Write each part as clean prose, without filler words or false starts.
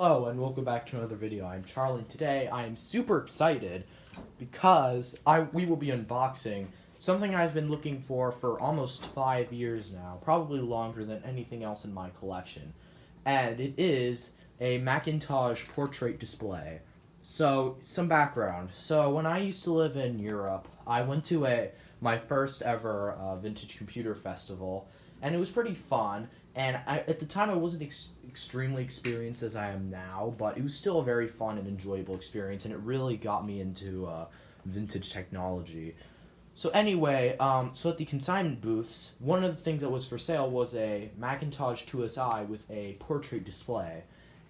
Hello and welcome back to another video. I'm Charlie and today I am super excited because we will be unboxing something I've been looking for almost 5 years now, probably longer than anything else in my collection. And it is a Macintosh portrait display. So, some background. So, when I used to live in Europe, I went to my first ever vintage computer festival, and it was pretty fun. And at the time, I wasn't extremely experienced as I am now, but it was still a very fun and enjoyable experience, and it really got me into vintage technology. So anyway, so at the consignment booths, one of the things that was for sale was a Macintosh 2SI with a portrait display.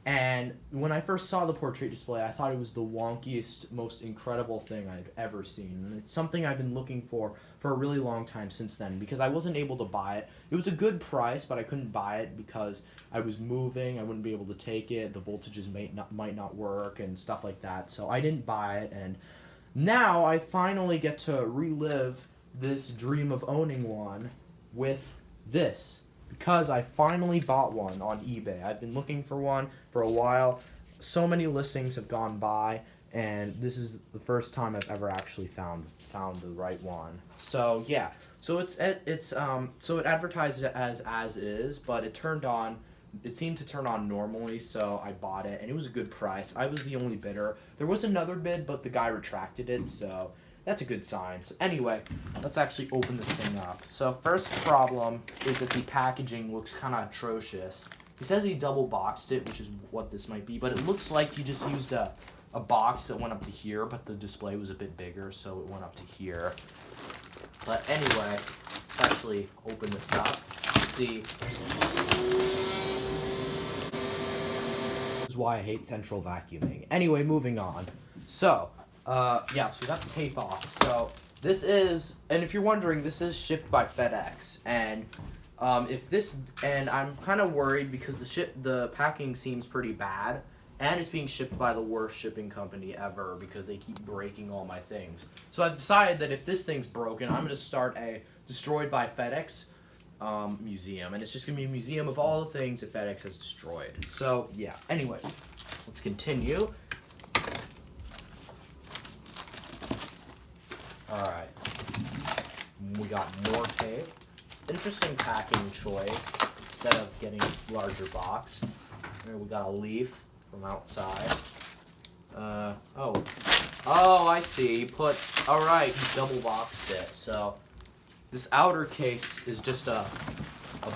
And when I first saw the portrait display, I thought it was the wonkiest, most incredible thing I've ever seen. And it's something I've been looking for a really long time since then, because I wasn't able to buy it. It was a good price, but I couldn't buy it because I was moving, I wouldn't be able to take it, the voltages might not work, and stuff like that. So I didn't buy it, and now I finally get to relive this dream of owning one with this, because I finally bought one on eBay. I've been looking for one for a while. So many listings have gone by, and this is the first time I've ever actually found the right one. So yeah, so so it advertises it as is, but it seemed to turn on normally, so I bought it, and it was a good price. I was the only bidder. There was another bid, but the guy retracted it, so that's a good sign. So anyway, let's actually open this thing up. So first problem is that the packaging looks kind of atrocious. He says he double boxed it, which is what this might be, but it looks like he just used a box that went up to here, but the display was a bit bigger, so it went up to here. But anyway, let's actually open this up. See. This is why I hate central vacuuming. Anyway, moving on. So, yeah, so we got the tape off. So, this is, and if you're wondering, this is shipped by FedEx. And, and I'm kind of worried because the packing seems pretty bad. And it's being shipped by the worst shipping company ever because they keep breaking all my things. So I've decided that if this thing's broken, I'm going to start a Destroyed by FedEx museum. And it's just going to be a museum of all the things that FedEx has destroyed. So, yeah. Anyway, let's continue. Alright. We got more tape. It's interesting packing choice instead of getting a larger box. Here we got a leaf from outside. Oh, I see. Alright, he double boxed it. So, this outer case is just a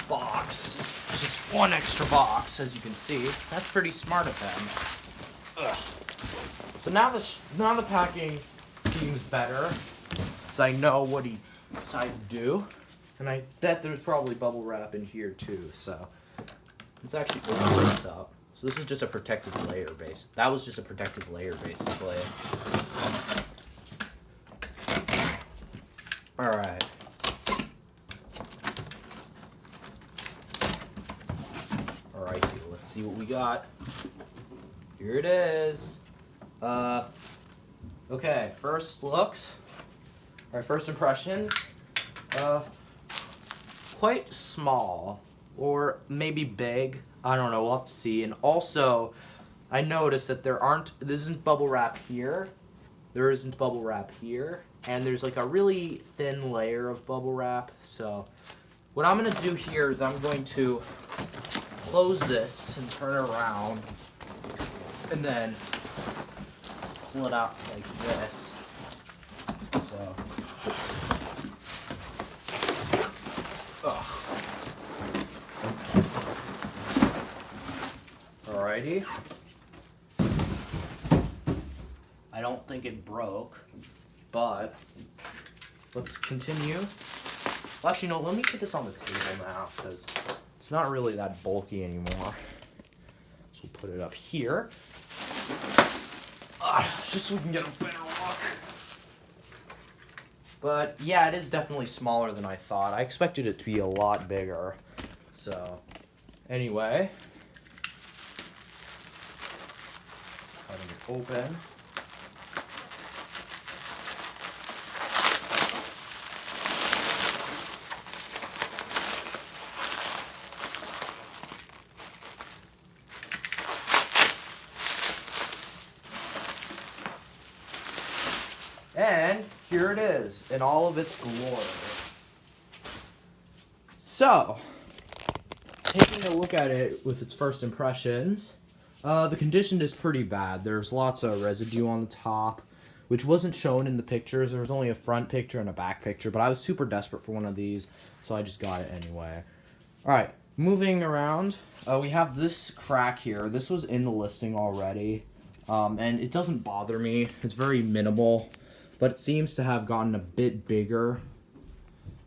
box. It's just one extra box, as you can see. That's pretty smart of them. Ugh. So now the packing seems better, so I know what he decided to do. And I bet there's probably bubble wrap in here too, so let's actually open this up. So this is just a protective layer base. That was just a protective layer base display. Alright. Alrighty, let's see what we got. Here it is. Okay, first looks. Alright, first impressions. Quite small. Or maybe big. I don't know, we'll have to see. And also, I noticed that there isn't bubble wrap here. There isn't bubble wrap here. And there's like a really thin layer of bubble wrap. So, what I'm going to do here is I'm going to close this and turn it around. And then pull it out like this. So, alrighty. I don't think it broke, but let's continue. Well, actually, no, let me put this on the table now, because it's not really that bulky anymore. So we'll put it up here. Just so we can get a better look. But yeah, it is definitely smaller than I thought. I expected it to be a lot bigger. So, anyway. Cutting it open. And here it is in all of its glory. So, taking a look at it with its first impressions, the condition is pretty bad. There's lots of residue on the top, which wasn't shown in the pictures. There was only a front picture and a back picture, but I was super desperate for one of these, so I just got it anyway. Alright, moving around, we have this crack here. This was in the listing already, and it doesn't bother me. It's very minimal, but it seems to have gotten a bit bigger.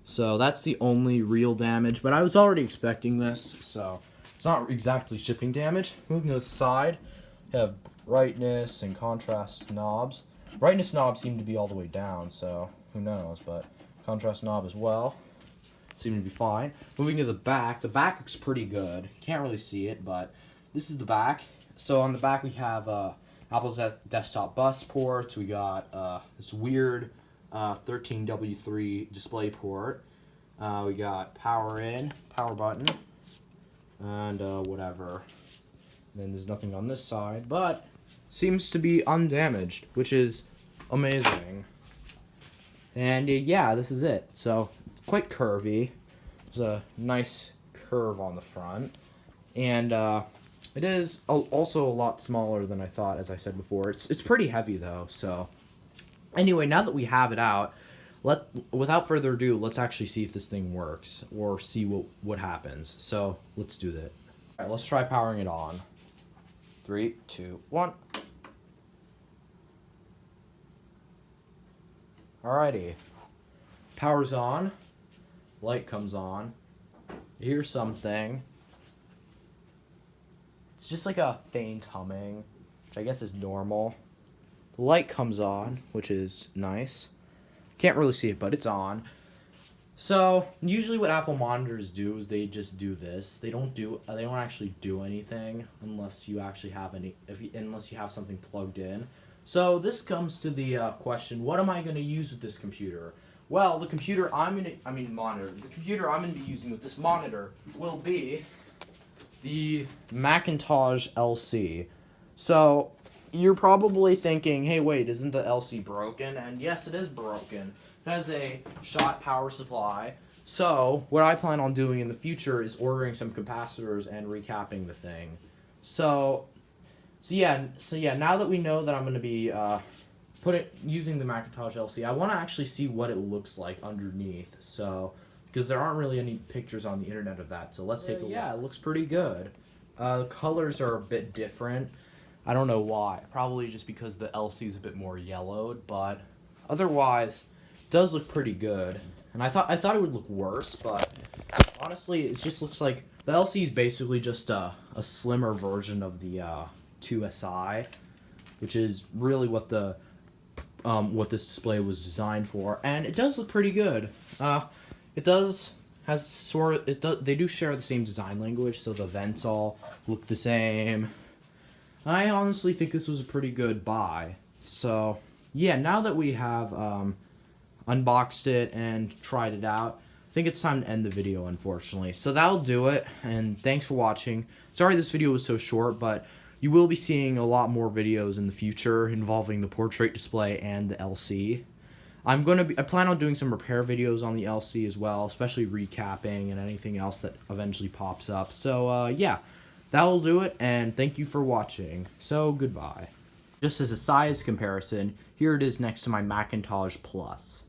So that's the only real damage, but I was already expecting this, so it's not exactly shipping damage. Moving to the side, you have brightness and contrast knobs. Brightness knobs seem to be all the way down, so who knows, but contrast knob as well seem to be fine. Moving to the back looks pretty good. Can't really see it, but this is the back. So on the back we have Apple's desktop bus ports. We got this weird 13W3 display port. We got power in, power button, and whatever. And then there's nothing on this side, but seems to be undamaged, which is amazing. And yeah, this is it. So it's quite curvy. There's a nice curve on the front, and it is also a lot smaller than I thought. As I said before, it's pretty heavy though. So anyway, now that we have it out, without further ado, let's actually see if this thing works, or see what happens. So let's do that. All right, let's try powering it on. 3, 2, 1. Alrighty, power's on, light comes on, here's something. It's just like a faint humming, which I guess is normal. The light comes on, which is nice. Can't really see it, but it's on. So usually what Apple monitors do is they just do this. They don't actually do anything unless you actually have unless you have something plugged in. So this comes to the question: what am I going to use with this computer? Well, the computer monitor. The computer I'm going to be using with this monitor will be the Macintosh LC. So you're probably thinking, hey, wait, isn't the LC broken? And yes, it is broken. It has a short power supply. So what I plan on doing in the future is ordering some capacitors and recapping the thing. So yeah, now that we know that I'm going to be using the Macintosh LC, I want to actually see what it looks like underneath. So, because there aren't really any pictures on the internet of that. So let's take a look. Yeah, it looks pretty good. The colors are a bit different. I don't know why. Probably just because the LC is a bit more yellowed, but otherwise, it does look pretty good. And I thought it would look worse, but honestly, it just looks like the LC is basically just a slimmer version of the 2SI, which is really what this display was designed for, and it does look pretty good. They do share the same design language, so the vents all look the same. I honestly think this was a pretty good buy. So yeah, now that we have unboxed it and tried it out, I think it's time to end the video, unfortunately. So that'll do it, and thanks for watching. Sorry this video was so short, but you will be seeing a lot more videos in the future involving the portrait display and the LC. I plan on doing some repair videos on the LC as well, especially recapping and anything else that eventually pops up. So yeah, that will do it, and thank you for watching. So goodbye. Just as a size comparison, here it is next to my Macintosh Plus.